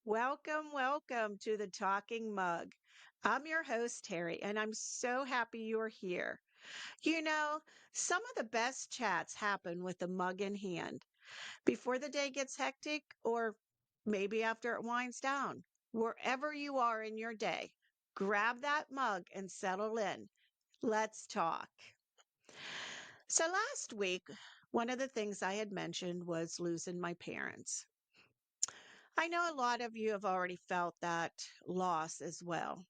Welcome, welcome to the Talking Mug. I'm your host, Terry, and I'm so happy you're here. You know, some of the best chats happen with a mug in hand before the day gets hectic, or maybe after it winds down. Wherever you are in your day, grab that mug and settle in. Let's talk. So, last week, one of the things I had mentioned was losing my parents. I know a lot of you have already felt that loss as well.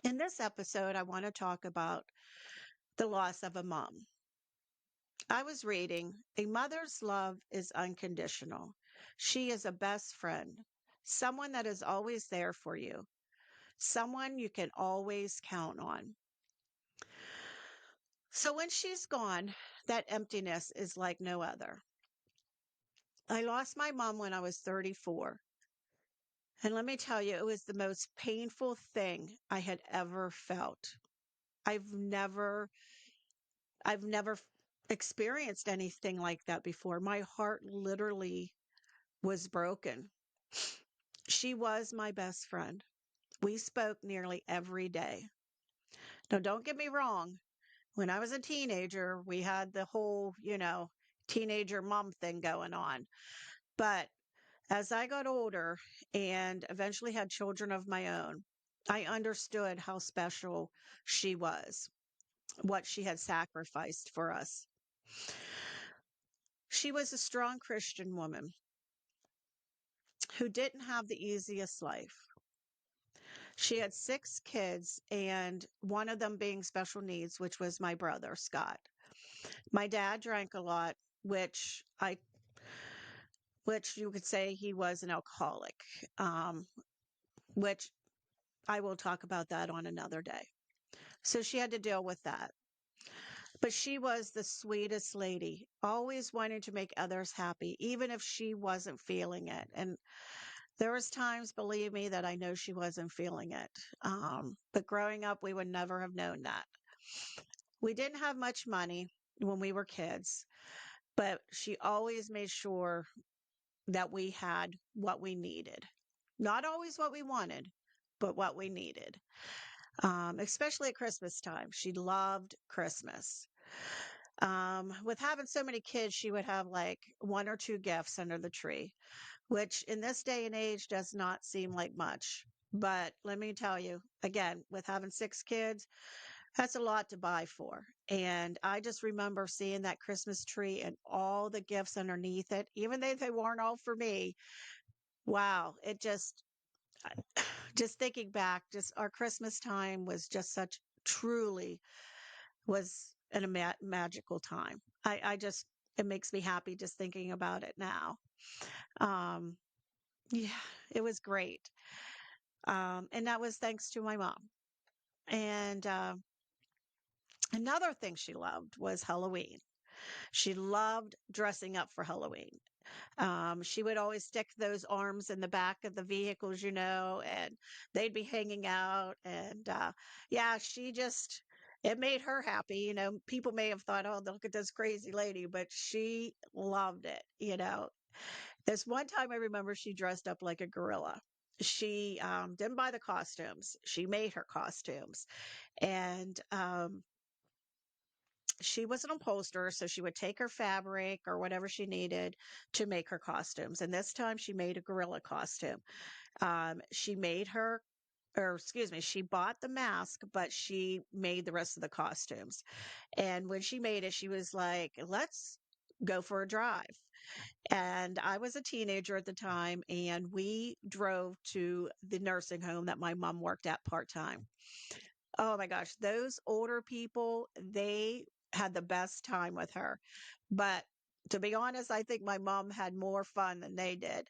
In this episode, I want to talk about the loss of a mom. I was reading A Mother's Love is Unconditional. She is a best friend, someone that is always there for you, someone you can always count on. So when she's gone, that emptiness is like no other. I lost my mom when I was 34. And let me tell you, it was the most painful thing I had ever felt. I've never I've never experienced anything like that before. My heart literally was broken. She was my best friend. We spoke nearly every day. Now, don't get me wrong. When I was a teenager, we had the whole, teenager mom thing going on. But as I got older and eventually had children of my own, I understood how special she was, what she had sacrificed for us. She was a strong Christian woman who didn't have the easiest life. She had six kids, and one of them being special needs, which was my brother, Scott. My dad drank a lot, which I which you could say he was an alcoholic, um, which I will talk about that on another day. So she had to deal with that. But she was the sweetest lady, always wanting to make others happy, even if she wasn't feeling it. And there was times, believe me, that I know she wasn't feeling it. But growing up, we would never have known that. We didn't have much money when we were kids, but she always made sure that we had what we needed. Not always what we wanted, but what we needed. Especially at Christmas time. She loved Christmas. With having so many kids, she would have like one or two gifts under the tree, which in this day and age does not seem like much. But let me tell you, again, with having six kids, that's a lot to buy for. And I just remember seeing that Christmas tree and all the gifts underneath it, even though they weren't all for me. Wow, it just, just thinking back, just our Christmas time was just such truly was magical time. I just, it makes me happy just thinking about it now. Um, yeah, it was great. And that was thanks to my mom. And another thing she loved was Halloween. She loved dressing up for Halloween. She would always stick those arms in the back of the vehicles, and they'd be hanging out. And yeah, she just, it made her happy. People may have thought, oh, look at this crazy lady, but she loved it. This one time I remember she dressed up like a gorilla. She didn't buy the costumes, she made her costumes. And she was an upholsterer, so she would take her fabric or whatever she needed to make her costumes. And this time she made a gorilla costume. She made her, or excuse me, she bought the mask, but she made the rest of the costumes. And when she made it, she was like, let's go for a drive. And I was a teenager at the time, and we drove to the nursing home that my mom worked at part time. Oh my gosh, those older people, they had the best time with her. But to be honest, I think my mom had more fun than they did.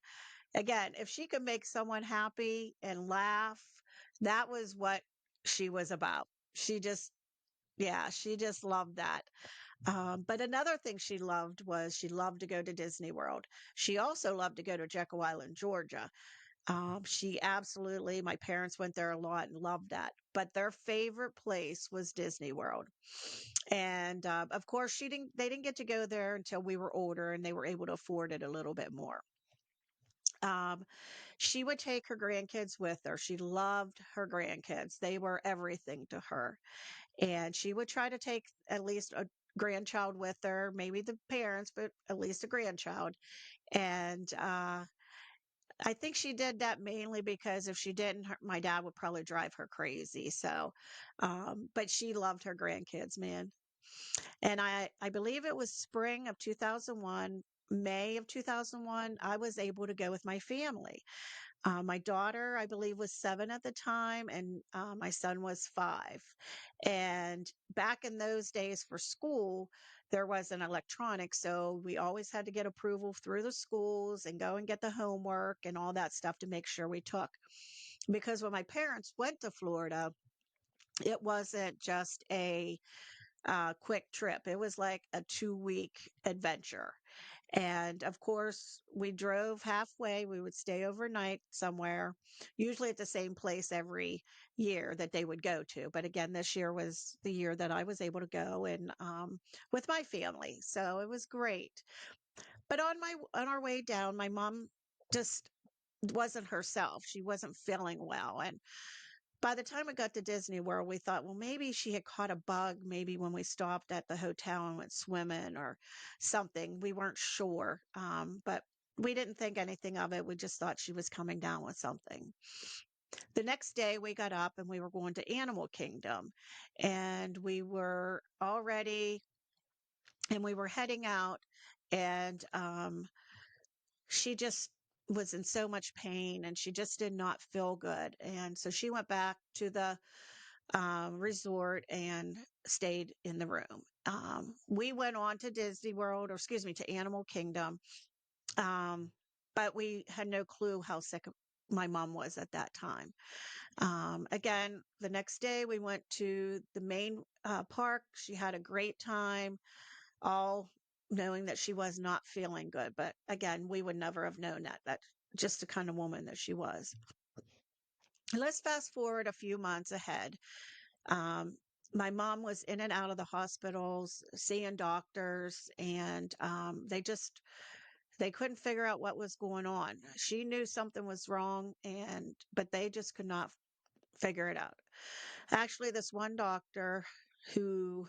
Again, if she could make someone happy and laugh, that was what she was about. She just, yeah, she just loved that. But another thing she loved was she loved to go to Disney World. She also loved to go to Jekyll Island, Georgia. She absolutely, my parents went there a lot and loved that. But their favorite place was Disney World. And of course, they didn't get to go there until we were older and they were able to afford it a little bit more. Um, she would take her grandkids with her. She loved her grandkids. They were everything to her. And she would try to take at least a grandchild with her, maybe the parents, but at least a grandchild. And I think she did that mainly because if she didn't, my dad would probably drive her crazy. So, but she loved her grandkids, man. And I believe it was spring of 2001, May of 2001, I was able to go with my family. My daughter, I believe, was 7 at the time, and my son was 5. And back in those days for school, there wasn't electronic, so we always had to get approval through the schools and go and get the homework and all that stuff to make sure we took. Because when my parents went to Florida, it wasn't just a quick trip. It was like a 2-week adventure. And of course, we drove halfway. We would stay overnight somewhere, usually at the same place every year that they would go to. But again, this year was the year that I was able to go and with my family. So it was great. But on our way down, my mom just wasn't herself. She wasn't feeling well. And by the time we got to Disney World, we thought, well, maybe she had caught a bug, maybe when we stopped at the hotel and went swimming or something. We weren't sure, but we didn't think anything of it. We just thought she was coming down with something. The next day, we got up and we were going to Animal Kingdom, and we were all ready and we were heading out, and she just was in so much pain and she just did not feel good. And so she went back to the resort and stayed in the room. We went on to Disney World, or excuse me, to Animal Kingdom, um, but we had no clue how sick my mom was at that time. Again, the next day we went to the main park. She had a great time, all knowing that she was not feeling good. But again, we would never have known that. That's just the kind of woman that she was. Let's fast forward a few months ahead. Um, my mom was in and out of the hospitals, seeing doctors, and they couldn't figure out what was going on. She knew something was wrong, and but they just could not figure it out. Actually, this one doctor who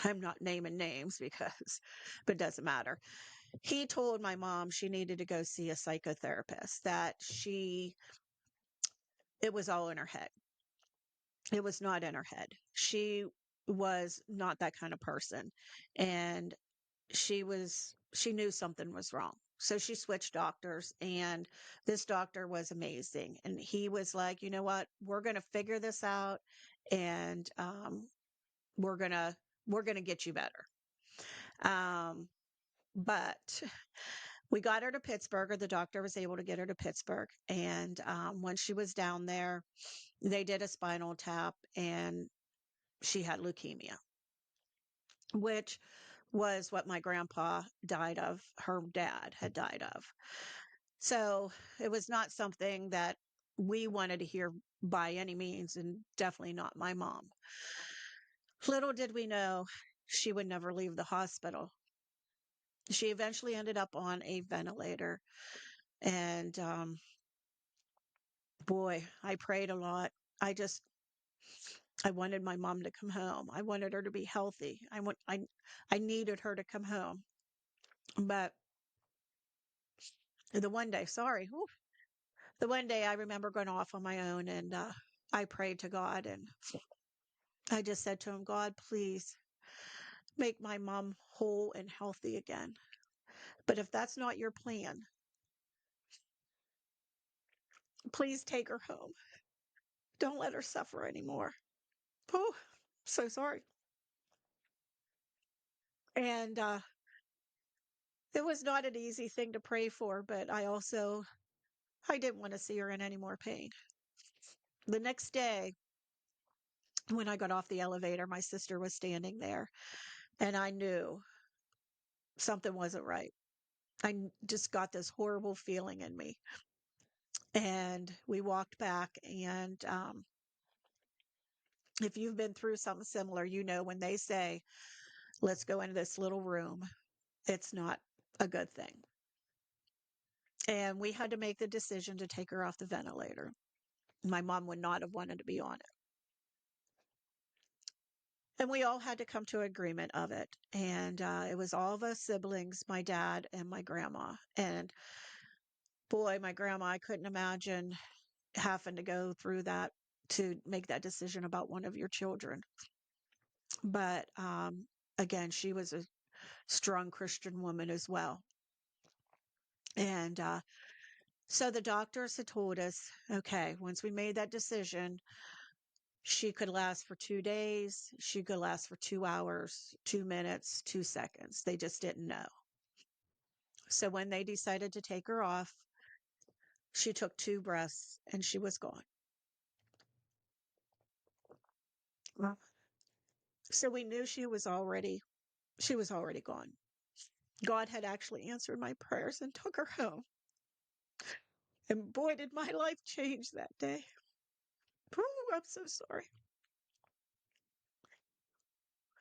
I'm not naming names because, but it doesn't matter. He told my mom she needed to go see a psychotherapist, that it was all in her head. It was not in her head. She was not that kind of person. And she knew something was wrong. So she switched doctors, and this doctor was amazing. And he was like, you know what? We're going to figure this out, and we're going to we're going to get you better. Um, but we got her to Pittsburgh, or the doctor was able to get her to Pittsburgh. And when she was down there, they did a spinal tap, and she had leukemia, which was what my grandpa died of, her dad had died of. So it was not something that we wanted to hear by any means, and definitely not my mom. Little did we know she would never leave the hospital. She eventually ended up on a ventilator. And boy, I prayed a lot. I just, I wanted my mom to come home. I wanted her to be healthy. I needed her to come home. But the one day, sorry, whew, the one day I remember going off on my own, and I prayed to God, and I just said to him, God, please make my mom whole and healthy again. But if that's not your plan, please take her home. Don't let her suffer anymore. Oh, so sorry. And it was not an easy thing to pray for, but I didn't want to see her in any more pain. The next day, when I got off the elevator, my sister was standing there, and I knew something wasn't right. Just got this horrible feeling in me. And we walked back, and if you've been through something similar, you know when they say, let's go into this little room, it's not a good thing. And we had to make the decision to take her off the ventilator. My mom would not have wanted to be on it. And we all had to come to agreement of it. And it was all of us siblings, my dad and my grandma. And boy, my grandma, I couldn't imagine having to go through that to make that decision about one of your children. But again, she was a strong Christian woman as well. And so the doctors had told us, okay, once we made that decision, she could last for 2 days. She could last for 2 hours, 2 minutes, 2 seconds. They just didn't know. So when they decided to take her off, she took two breaths and she was gone. Wow. So we knew she was already gone. God had actually answered my prayers and took her home. And boy, did my life change that day. Whew, I'm so sorry.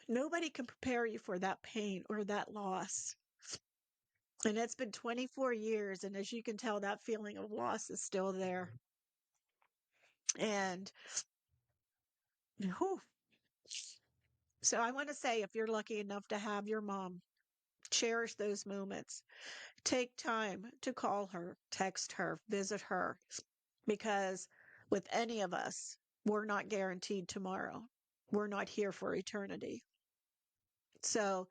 Nobody can prepare you for that pain or that loss. And it's been 24 years. And as you can tell, that feeling of loss is still there. And whew. So I want to say, if you're lucky enough to have your mom, cherish those moments. Take time to call her, text her, visit her, because with any of us, we're not guaranteed tomorrow. We're not here for eternity. So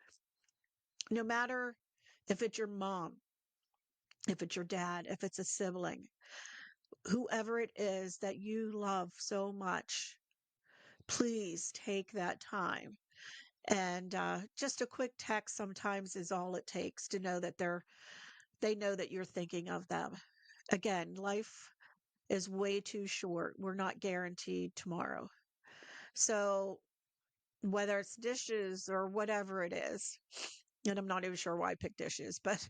no matter if it's your mom, if it's your dad, if it's a sibling, whoever it is that you love so much, please take that time. And just a quick text sometimes is all it takes to know that they know that you're thinking of them. Again, life is way too short. We're not guaranteed tomorrow. So whether it's dishes or whatever it is, and I'm not even sure why I picked dishes, but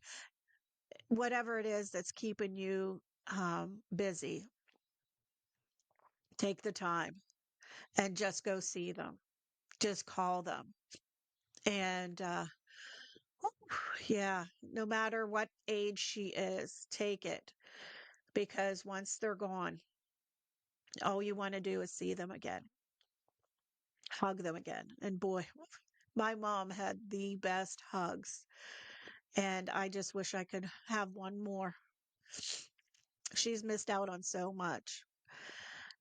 whatever it is that's keeping you busy, take the time and just go see them. Just call them. And yeah, no matter what age she is, take it, because once they're gone, all you want to do is see them again, hug them again. And boy, my mom had the best hugs. And I just wish I could have one more. She's missed out on so much.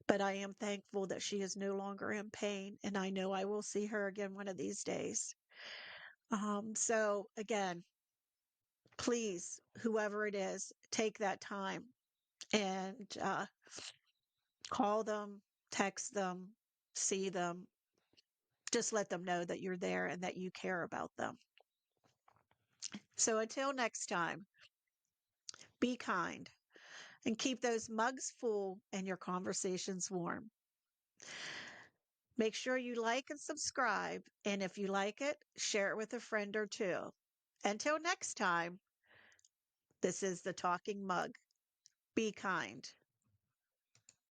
But I am thankful that she is no longer in pain. And I know I will see her again one of these days. So again, please, whoever it is, take that time and call them, text them, see them. Just let them know that you're there and that you care about them. So until next time, be kind and keep those mugs full and your conversations warm. Make sure you like and subscribe. And if you like it, share it with a friend or two. Until next time, this is the Talking Mug. Be kind.